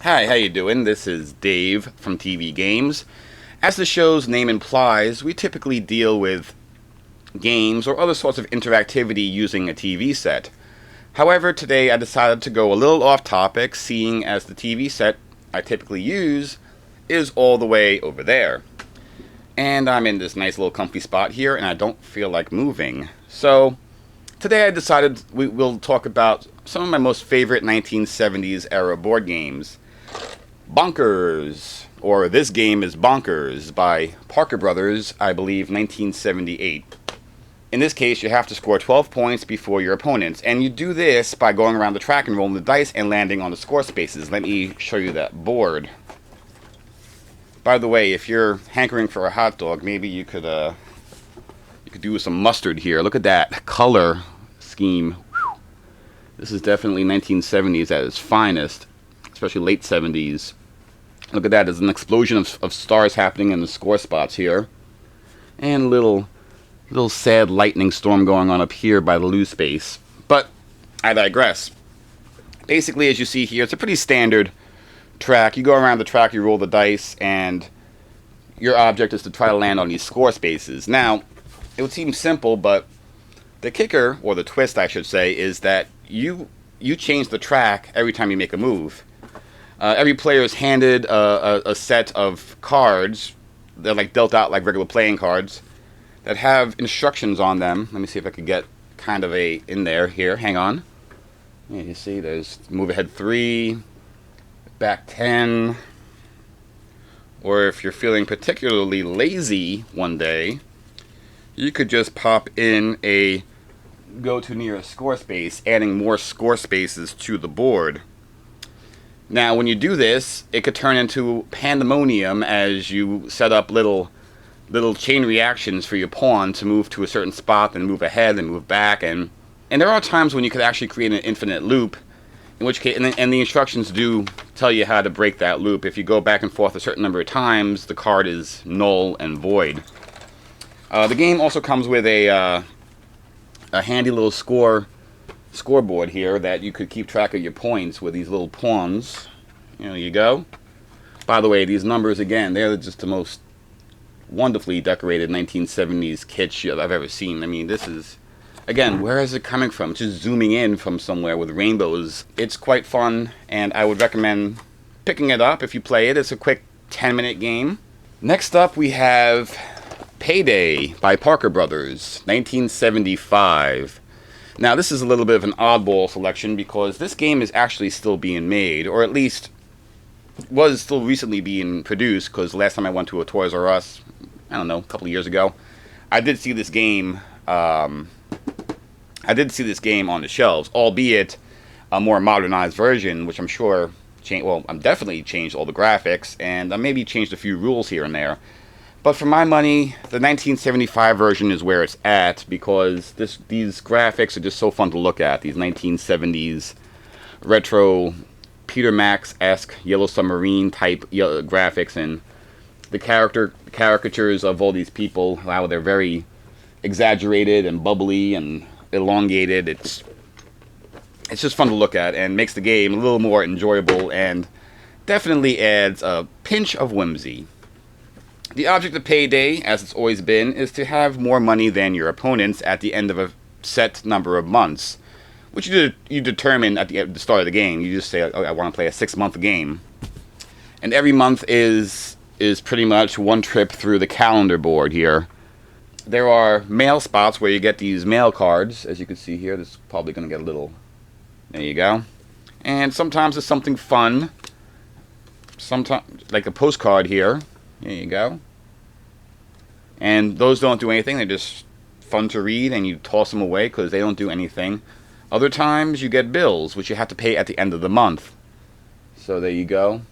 Hi, how you doing? This is Dave from TV Games. As the show's name implies, we typically deal with games or other sorts of interactivity using a TV set. However, today I decided to go a little off topic, seeing as the TV set I typically use is all the way over there. And I'm in this nice little comfy spot here, and I don't feel like moving. So, today I decided we'll talk about some of my most favorite 1970s era board games. Bonkers, or This Game is Bonkers, by Parker Brothers, I believe 1978. In this case, you have to score 12 points before your opponents, and you do this by going around the track and rolling the dice and landing on the score spaces. Let me show you that board. By the way, if you're hankering for a hot dog, maybe you could do some mustard here. Look at that color scheme. Whew. This is definitely 1970s at its finest, especially late 70s. Look at that, there's an explosion of stars happening in the score spots here. And a little sad lightning storm going on up here by the lose space. But I digress. Basically, as you see here, it's a pretty standard track. You go around the track, you roll the dice, and your object is to try to land on these score spaces. Now, it would seem simple, but the kicker, or the twist I should say, is that you change the track every time you make a move. Every player is handed a set of cards. They're like dealt out like regular playing cards that have instructions on them. Let me see if I could get kind of a in there here. Hang on. Yeah, you see, there's move ahead 3, back 10. Or if you're feeling particularly lazy one day, you could just pop in a go to nearest score space, adding more score spaces to the board. Now, when you do this, it could turn into pandemonium as you set up little chain reactions for your pawn to move to a certain spot and move ahead and move back. And there are times when you could actually create an infinite loop, in which case, and the instructions do tell you how to break that loop. If you go back and forth a certain number of times, the card is null and void. The game also comes with a handy little scoreboard here that you could keep track of your points with these little pawns. There you go. By the way, these numbers, again, they're just the most wonderfully decorated 1970s kitsch I've ever seen. I mean, this is, again, where is it coming from? It's just zooming in from somewhere with rainbows. It's quite fun, and I would recommend picking it up if you play it. It's a quick 10-minute game. Next up, we have Payday by Parker Brothers, 1975. Now, this is a little bit of an oddball selection because this game is actually still being made, or at least was still recently being produced, because last time I went to a Toys R Us, I don't know, a couple of years ago, I did see this game on the shelves, albeit a more modernized version, which I'm sure I'm definitely changed all the graphics, and I maybe changed a few rules here and there. But for my money, the 1975 version is where it's at, because these graphics are just so fun to look at. These 1970s retro Peter Max-esque Yellow Submarine type graphics, and the caricatures of all these people, how they're very exaggerated and bubbly and elongated. It's just fun to look at and makes the game a little more enjoyable and definitely adds a pinch of whimsy. The object of Payday, as it's always been, is to have more money than your opponents at the end of a set number of months, which you determine at the start of the game. You just say, oh, I want to play a 6-month game. And every month is pretty much one trip through the calendar board here. There are mail spots where you get these mail cards. As you can see here, this is probably going to get a little... There you go. And sometimes it's something fun. Sometimes, like a postcard here. There you go. And those don't do anything. They're just fun to read, and you toss them away because they don't do anything. Other times you get bills, which you have to pay at the end of the month. So there you go.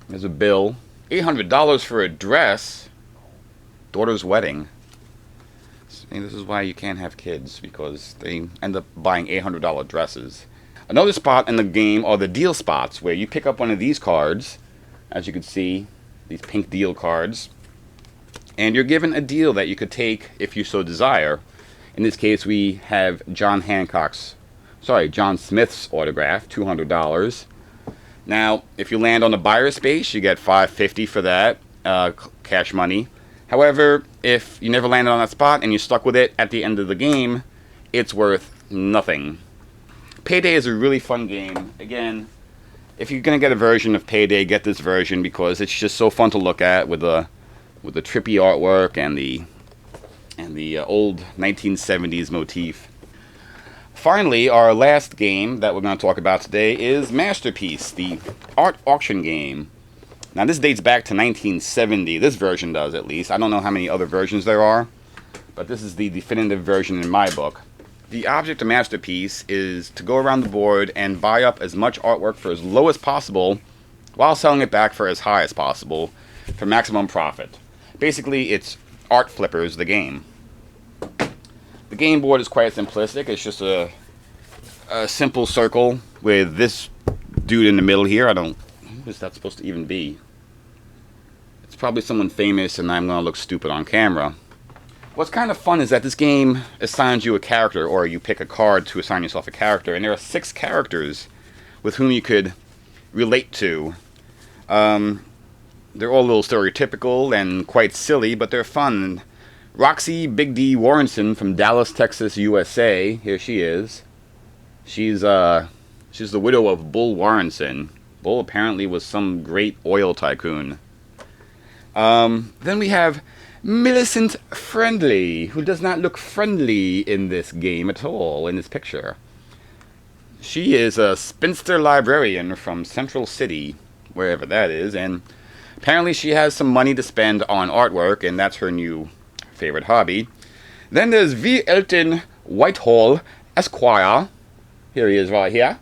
There's a bill. $800 for a dress. Daughter's wedding. And this is why you can't have kids, because they end up buying $800 dresses. Another spot in the game are the deal spots, where you pick up one of these cards, as you can see, these pink deal cards, and you're given a deal that you could take if you so desire. In this case, we have John Smith's autograph, $200. Now, if you land on the buyer space, you get $5.50 for that, cash money. However, if you never landed on that spot and you're stuck with it at the end of the game, it's worth nothing. Payday is a really fun game. Again, if you're going to get a version of Payday, get this version because it's just so fun to look at with the trippy artwork and the old 1970s motif. Finally, our last game that we're going to talk about today is Masterpiece, the art auction game. Now, this dates back to 1970. This version does, at least. I don't know how many other versions there are, but this is the definitive version in my book. The object of Masterpiece is to go around the board and buy up as much artwork for as low as possible while selling it back for as high as possible for maximum profit. Basically, it's art flippers, the game. The game board is quite simplistic. It's just a simple circle with this dude in the middle here. Who is that supposed to even be? It's probably someone famous, and I'm going to look stupid on camera. What's kind of fun is that this game assigns you a character, or you pick a card to assign yourself a character, and there are 6 characters with whom you could relate to. They're all a little stereotypical and quite silly, but they're fun. Roxy Big D Warrenson from Dallas, Texas, USA. Here she is. She's the widow of Bull Warrenson. Bull apparently was some great oil tycoon. Then we have Millicent Friendly, who does not look friendly in this game at all, in this picture. She is a spinster librarian from Central City, wherever that is, and apparently she has some money to spend on artwork, and that's her new favorite hobby. Then there's V. Elton Whitehall, Esquire. Here he is right here.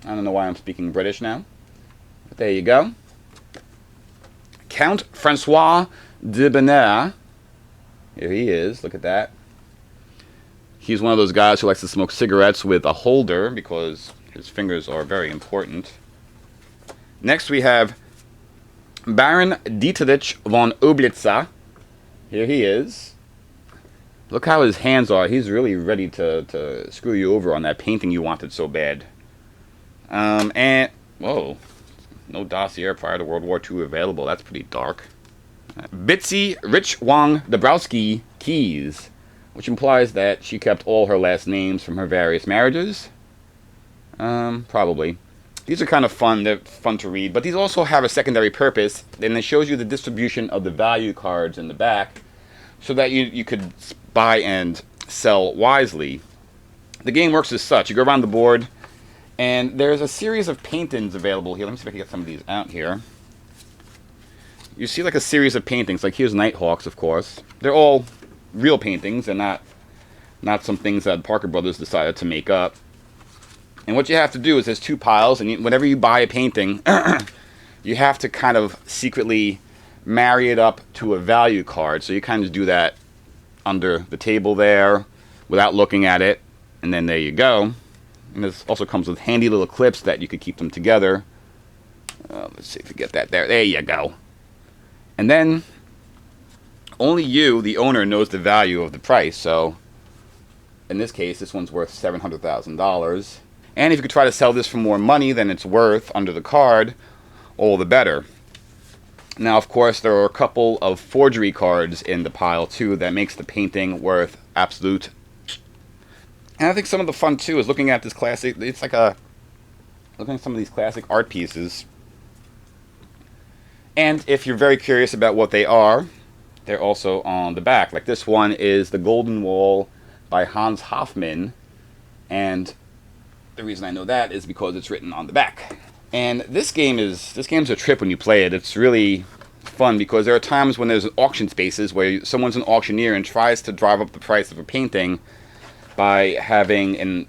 I don't know why I'm speaking British now. But there you go. Count Francois de Benaire. Here he is. Look at that. He's one of those guys who likes to smoke cigarettes with a holder because his fingers are very important. Next we have Baron Dietrich von Oblitzer. Here he is. Look how his hands are. He's really ready to screw you over on that painting you wanted so bad. And, whoa, no dossier prior to World War II available. That's pretty dark. Bitsy Rich Wong Dabrowski Keys, which implies that she kept all her last names from her various marriages. Probably. These are kind of fun. They're fun to read, but these also have a secondary purpose, and it shows you the distribution of the value cards in the back so that you could buy and sell wisely. The game works as such. You go around the board, and there's a series of paintings available here. Let me see if I can get some of these out here. You see like a series of paintings. Like here's Nighthawks, of course. They're all real paintings and not some things that Parker Brothers decided to make up. And what you have to do is there's 2 piles, and whenever you buy a painting, you have to kind of secretly marry it up to a value card. So you kind of do that under the table there without looking at it, and then there you go. And this also comes with handy little clips that you could keep them together. Let's see if we get that there. There you go. And then only you, the owner, knows the value of the price. So in this case, this one's worth $700,000. And if you could try to sell this for more money than it's worth under the card, all the better. Now, of course, there are a couple of forgery cards in the pile, too, that makes the painting worth absolute. And I think some of the fun, too, is looking at this classic. It's like looking at some of these classic art pieces. And if you're very curious about what they are, they're also on the back. Like this one is The Golden Wall by Hans Hofmann. And the reason I know that is because it's written on the back. And this game's a trip when you play it. It's really fun because there are times when there's auction spaces where someone's an auctioneer and tries to drive up the price of a painting by having an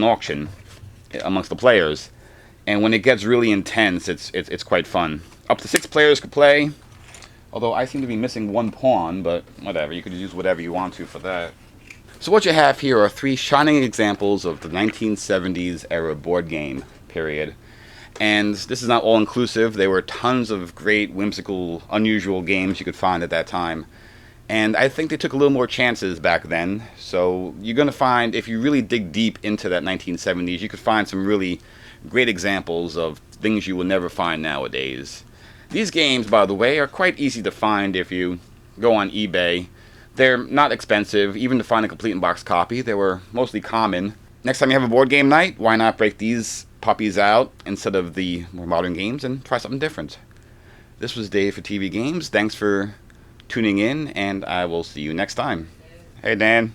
auction amongst the players. And when it gets really intense, it's quite fun. Up to 6 players could play, although I seem to be missing 1 pawn, but whatever. You could use whatever you want to for that. So what you have here are 3 shining examples of the 1970s era board game period. And this is not all-inclusive. There were tons of great, whimsical, unusual games you could find at that time. And I think they took a little more chances back then. So you're going to find, if you really dig deep into that 1970s, you could find some really great examples of things you will never find nowadays. These games, by the way, are quite easy to find if you go on eBay. They're not expensive, even to find a complete in-box copy. They were mostly common. Next time you have a board game night, why not break these puppies out instead of the more modern games and try something different. This was Dave for TV Games. Thanks for tuning in, and I will see you next time. Hey, Dan.